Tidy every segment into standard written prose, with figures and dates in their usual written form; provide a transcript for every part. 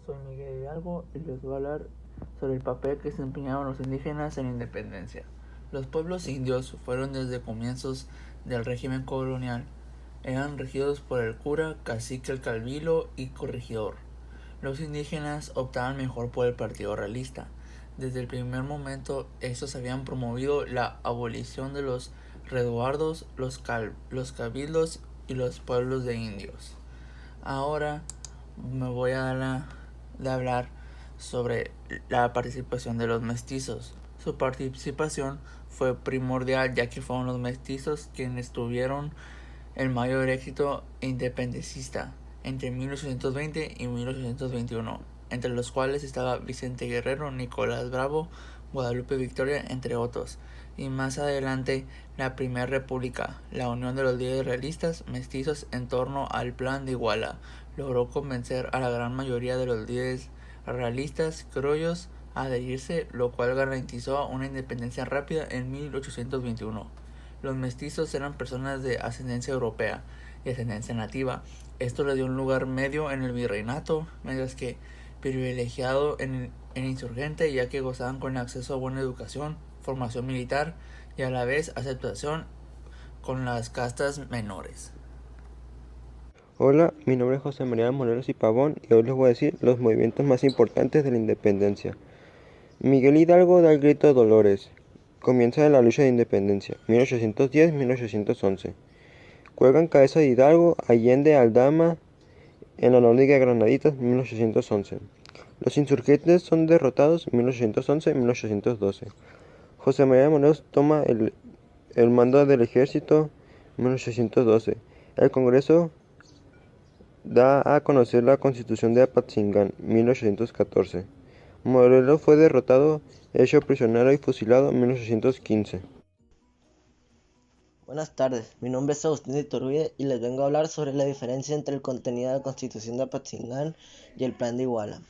soy Miguel Hidalgo y les voy a hablar sobre el papel que desempeñaron los indígenas en la independencia. Los pueblos indios fueron desde comienzos del régimen colonial. Eran regidos por el cura, cacique, el cabildo y corregidor. Los indígenas optaban mejor por el partido realista. Desde el primer momento, estos habían promovido la abolición de los resguardos, los cabildos y los pueblos de indios. Ahora me voy a hablar sobre la participación de los mestizos. Su participación fue primordial, ya que fueron los mestizos quienes tuvieron el mayor éxito independentista entre 1820 y 1821, entre los cuales estaba Vicente Guerrero, Nicolás Bravo, Guadalupe Victoria, entre otros. Y más adelante, la Primera República, la unión de los líderes realistas mestizos en torno al Plan de Iguala, logró convencer a la gran mayoría de los líderes realistas criollos a adherirse, lo cual garantizó una independencia rápida en 1821. Los mestizos eran personas de ascendencia europea y ascendencia nativa. Esto le dio un lugar medio en el virreinato, mientras que privilegiado en el insurgente, ya que gozaban con acceso a buena educación, formación militar y a la vez aceptación con las castas menores. Hola, mi nombre es José María Morelos y Pavón y hoy les voy a decir los movimientos más importantes de la independencia. Miguel Hidalgo da el grito de Dolores. Comienza la lucha de independencia, 1810-1811. Cuelgan cabeza de Hidalgo, Allende, Aldama, en honor de Granaditas, 1811. Los insurgentes son derrotados, 1811-1812. José María Morelos toma el mando del ejército, 1812. El Congreso da a conocer la Constitución de Apatzingán, 1814. Morelos fue derrotado, hecho prisionero y fusilado en 1815. Buenas tardes, mi nombre es Agustín de Iturbide y les vengo a hablar sobre la diferencia entre el contenido de la Constitución de Apatzingán y el Plan de Iguala.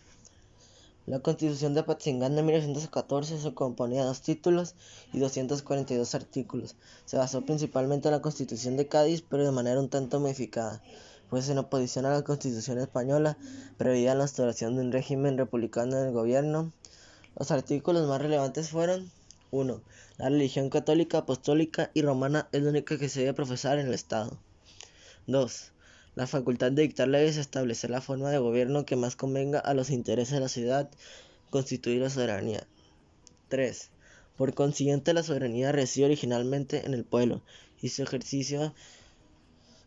La Constitución de Apatzingán de 1914 se componía de 2 títulos y 242 artículos. Se basó principalmente en la Constitución de Cádiz, pero de manera un tanto modificada, pues en oposición a la Constitución española preveía la instauración de un régimen republicano en el gobierno. Los artículos más relevantes fueron: 1. La religión católica, apostólica y romana es la única que se debe profesar en el Estado. 2. La facultad de dictar leyes y establecer la forma de gobierno que más convenga a los intereses de la ciudad, constituir la soberanía. 3. Por consiguiente, la soberanía reside originalmente en el pueblo y su ejercicio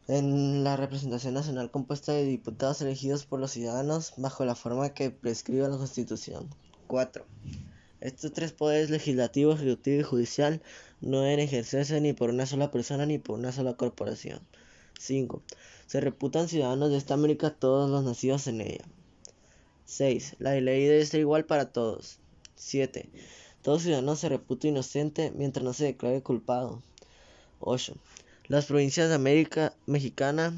en la representación nacional compuesta de diputados elegidos por los ciudadanos bajo la forma que prescribe la Constitución. 4. Estos 3 poderes, legislativo, ejecutivo y judicial, no deben ejercerse ni por una sola persona ni por una sola corporación. 5. Se reputan ciudadanos de esta América todos los nacidos en ella. 6. La ley debe ser igual para todos. 7. Todo ciudadano se reputa inocente mientras no se declare culpado. 8. Las provincias de América Mexicana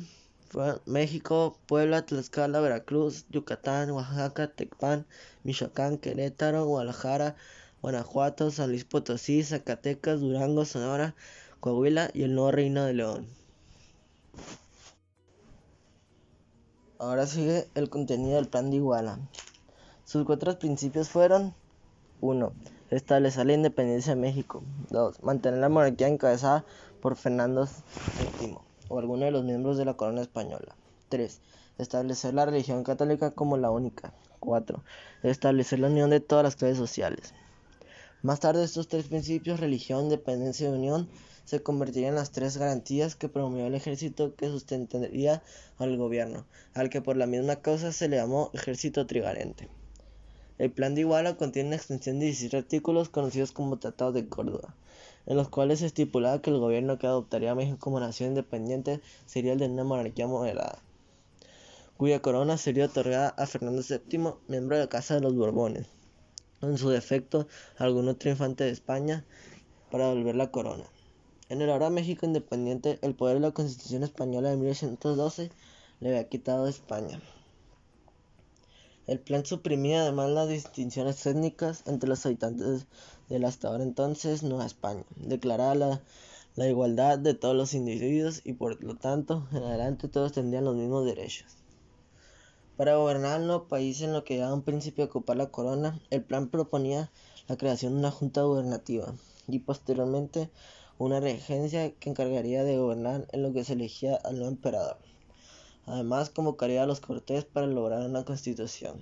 fueron México, Puebla, Tlaxcala, Veracruz, Yucatán, Oaxaca, Tecpan, Michoacán, Querétaro, Guadalajara, Guanajuato, San Luis Potosí, Zacatecas, Durango, Sonora, Coahuila y el nuevo Reino de León. Ahora sigue el contenido del Plan de Iguala. Sus 4 principios fueron: 1. Establecer la independencia de México. 2. Mantener la monarquía encabezada por Fernando VII o alguno de los miembros de la corona española. 3. Establecer la religión católica como la única. 4. Establecer la unión de todas las clases sociales. Más tarde, estos 3 principios, religión, independencia y unión, se convertirían en las 3 garantías que promovió el ejército que sustentaría al gobierno, al que por la misma causa se le llamó Ejército Trigarante. El Plan de Iguala contiene una extensión de 17 artículos conocidos como Tratados de Córdoba, en los cuales se estipulaba que el gobierno que adoptaría a México como nación independiente sería el de una monarquía moderada, cuya corona sería otorgada a Fernando VII, miembro de la Casa de los Borbones, o en su defecto a algún otro infante de España, para devolver la corona. En el ahora México independiente, el poder de la Constitución española de 1812 le había quitado a España. El plan suprimía además las distinciones étnicas entre los habitantes de la hasta ahora entonces Nueva España, declaraba la igualdad de todos los individuos y por lo tanto en adelante todos tendrían los mismos derechos. Para gobernar el nuevo país en lo que llegaba un príncipe a ocupar la corona, el plan proponía la creación de una junta gubernativa y posteriormente una regencia que encargaría de gobernar en lo que se elegía al nuevo emperador. Además, convocaría a los Cortes para lograr una constitución.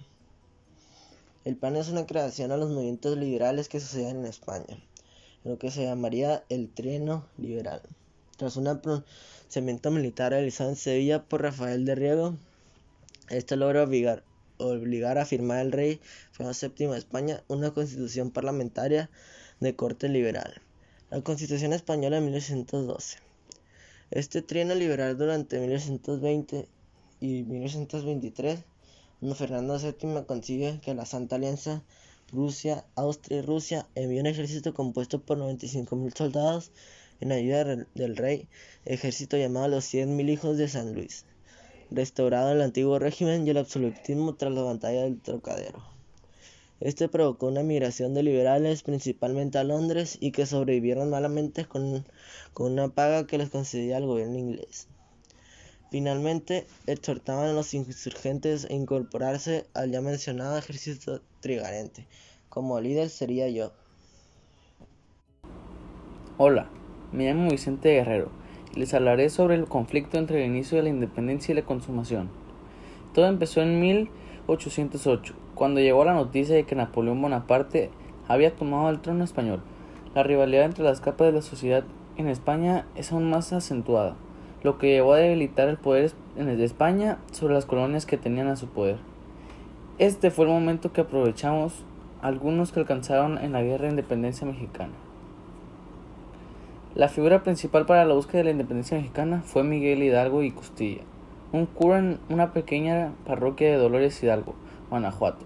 El plan es una creación a los movimientos liberales que sucedían en España, en lo que se llamaría el Trienio Liberal. Tras un pronunciamiento militar realizado en Sevilla por Rafael de Riego, este logra obligar a firmar el rey Fernando VII de España una constitución parlamentaria de corte liberal, la Constitución Española de 1812. Este trienio liberal durante 1820 y 1823, donde Fernando VII consigue que la Santa Alianza, Prusia, Austria y Rusia envíe un ejército compuesto por 95.000 soldados en ayuda del rey, ejército llamado los 100.000 hijos de San Luis, restaurado el antiguo régimen y el absolutismo tras la batalla del Trocadero. Este provocó una migración de liberales principalmente a Londres y que sobrevivieron malamente con una paga que les concedía el gobierno inglés. Finalmente, exhortaban a los insurgentes a incorporarse al ya mencionado ejército trigarante. Como líder sería yo. Hola, me llamo Vicente Guerrero y les hablaré sobre el conflicto entre el inicio de la independencia y la consumación. Todo empezó en 1808, cuando llegó la noticia de que Napoleón Bonaparte había tomado el trono español. La rivalidad entre las capas de la sociedad en España es aún más acentuada, lo que llevó a debilitar el poder de España sobre las colonias que tenían a su poder. Este fue el momento que aprovechamos algunos que alcanzaron en la Guerra de Independencia Mexicana. La figura principal para la búsqueda de la independencia mexicana fue Miguel Hidalgo y Costilla, un cura en una pequeña parroquia de Dolores Hidalgo, Guanajuato.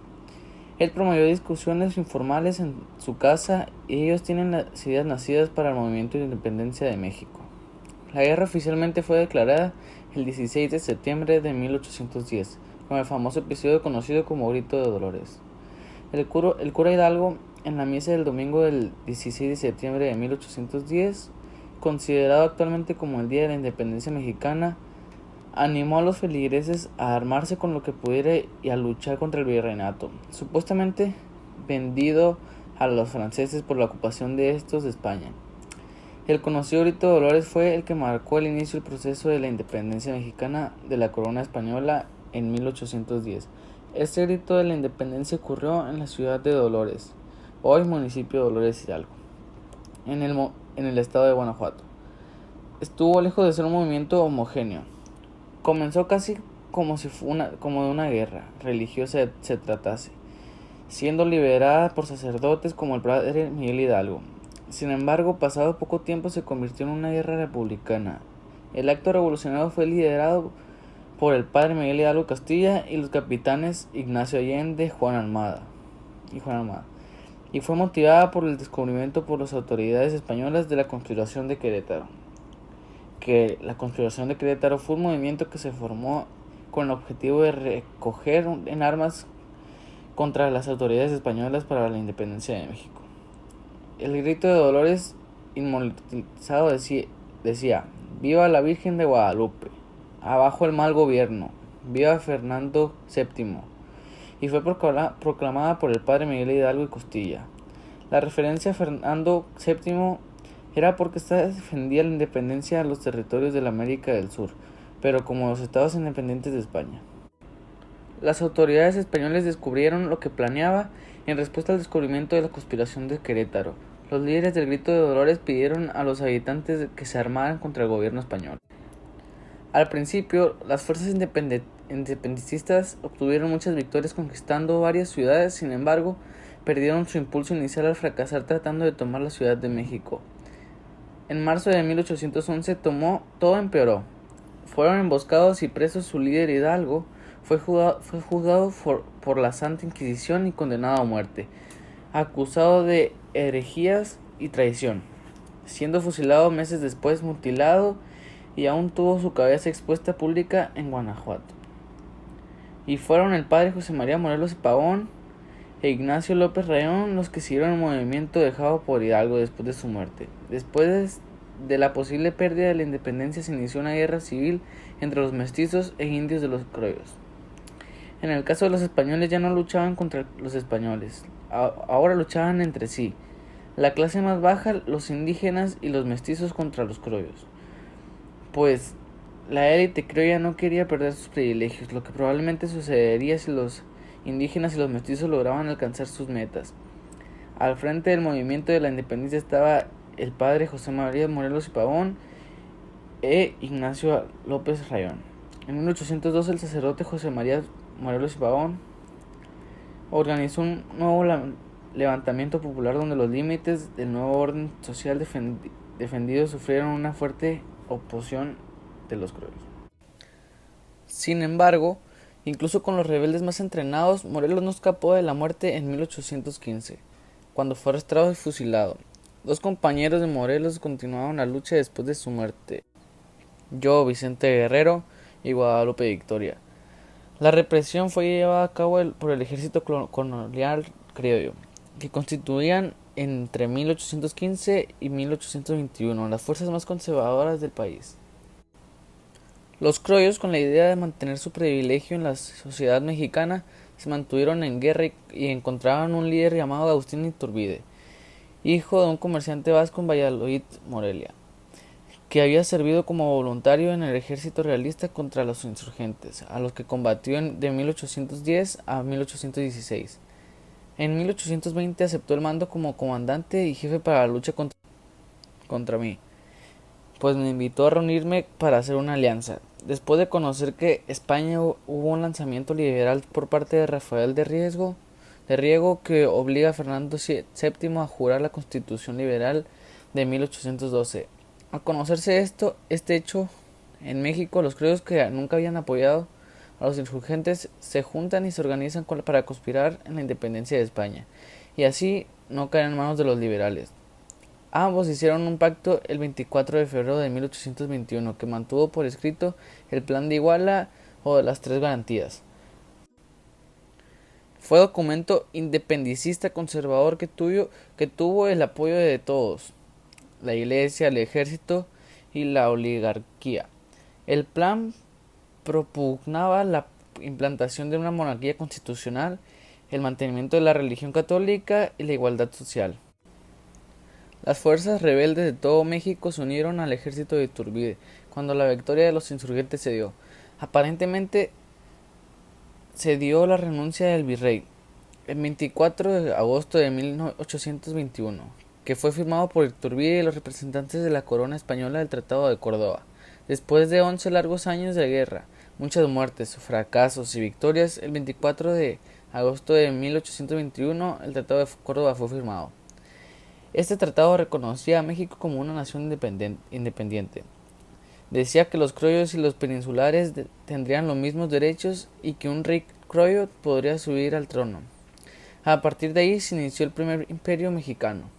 Él promovió discusiones informales en su casa y ellos tienen las ideas nacidas para el movimiento de independencia de México. La guerra oficialmente fue declarada el 16 de septiembre de 1810, con el famoso episodio conocido como Grito de Dolores. El cura Hidalgo, en la misa del domingo del 16 de septiembre de 1810, considerado actualmente como el Día de la Independencia Mexicana, animó a los feligreses a armarse con lo que pudiera y a luchar contra el virreinato, supuestamente vendido a los franceses por la ocupación de estos de España. El conocido Grito de Dolores fue el que marcó el inicio del proceso de la independencia mexicana de la corona española en 1810. Este grito de la independencia ocurrió en la ciudad de Dolores, hoy municipio de Dolores Hidalgo, en el estado de Guanajuato. Estuvo lejos de ser un movimiento homogéneo. Comenzó casi como de una guerra religiosa se tratase, siendo liderada por sacerdotes como el padre Miguel Hidalgo. Sin embargo, pasado poco tiempo se convirtió en una guerra republicana. El acto revolucionario fue liderado por el padre Miguel Hidalgo Castilla y los capitanes Ignacio Allende y Juan Armada, y fue motivada por el descubrimiento por las autoridades españolas de la Conspiración de Querétaro. Que la Conspiración de Querétaro fue un movimiento que se formó con el objetivo de recoger en armas contra las autoridades españolas para la independencia de México. El grito de Dolores inmortalizado decía: "Viva la Virgen de Guadalupe, abajo el mal gobierno, viva Fernando VII", y fue proclamada por el padre Miguel Hidalgo y Costilla. La referencia a Fernando VII era porque ésta defendía la independencia de los territorios de la América del Sur, pero como los estados independientes de España. Las autoridades españolas descubrieron lo que planeaba en respuesta al descubrimiento de la Conspiración de Querétaro. Los líderes del Grito de Dolores pidieron a los habitantes que se armaran contra el gobierno español. Al principio, las fuerzas independentistas obtuvieron muchas victorias conquistando varias ciudades, sin embargo, perdieron su impulso inicial al fracasar tratando de tomar la Ciudad de México. En marzo de 1811 todo empeoró. Fueron emboscados y presos su líder Hidalgo, fue juzgado por la Santa Inquisición y condenado a muerte, acusado de herejías y traición, siendo fusilado meses después, mutilado, y aún tuvo su cabeza expuesta pública en Guanajuato. Y fueron el padre José María Morelos y Pavón e Ignacio López Rayón los que siguieron el movimiento dejado por Hidalgo después de su muerte. Después de la posible pérdida de la independencia se inició una guerra civil entre los mestizos e indios de los criollos. En el caso de los españoles ya no luchaban contra los españoles, ahora luchaban entre sí. La clase más baja, los indígenas y los mestizos contra los criollos. Pues la élite criolla no quería perder sus privilegios, lo que probablemente sucedería si los indígenas y los mestizos lograban alcanzar sus metas. Al frente del movimiento de la independencia estaba el padre José María Morelos y Pavón e Ignacio López Rayón. En 1812 el sacerdote José María Morelos y Pavón organizó un nuevo levantamiento popular donde los límites del nuevo orden social defendido sufrieron una fuerte oposición de los criollos. Sin embargo, incluso con los rebeldes más entrenados, Morelos no escapó de la muerte en 1815, cuando fue arrestado y fusilado. Dos compañeros de Morelos continuaron la lucha después de su muerte: yo, Vicente Guerrero, y Guadalupe Victoria. La represión fue llevada a cabo por el ejército colonial criollo, que constituían entre 1815 y 1821 las fuerzas más conservadoras del país. Los criollos, con la idea de mantener su privilegio en la sociedad mexicana, se mantuvieron en guerra y encontraron un líder llamado Agustín Iturbide, hijo de un comerciante vasco en Valladolid, Morelia, que había servido como voluntario en el ejército realista contra los insurgentes, a los que combatió de 1810 a 1816. En 1820 aceptó el mando como comandante y jefe para la lucha contra mí, pues me invitó a reunirme para hacer una alianza. Después de conocer que España hubo un lanzamiento liberal por parte de Rafael de Riego que obliga a Fernando VII a jurar la Constitución Liberal de 1812. Al conocerse este hecho en México, los criollos que nunca habían apoyado a los insurgentes se juntan y se organizan para conspirar en la independencia de España, y así no caer en manos de los liberales. Ambos hicieron un pacto el 24 de febrero de 1821 que mantuvo por escrito el Plan de Iguala o de las Tres Garantías. Fue documento independentista conservador que tuvo el apoyo de todos: la Iglesia, el ejército y la oligarquía. El plan propugnaba la implantación de una monarquía constitucional, el mantenimiento de la religión católica y la igualdad social. Las fuerzas rebeldes de todo México se unieron al ejército de Iturbide cuando la victoria de los insurgentes se dio. Aparentemente se dio la renuncia del virrey el 24 de agosto de 1821, que fue firmado por Iturbide y los representantes de la corona española del Tratado de Córdoba. Después de 11 largos años de guerra, muchas muertes, fracasos y victorias, el 24 de agosto de 1821 el Tratado de Córdoba fue firmado. Este tratado reconocía a México como una nación independiente. Decía que los criollos y los peninsulares tendrían los mismos derechos y que un rey criollo podría subir al trono. A partir de ahí se inició el primer imperio mexicano.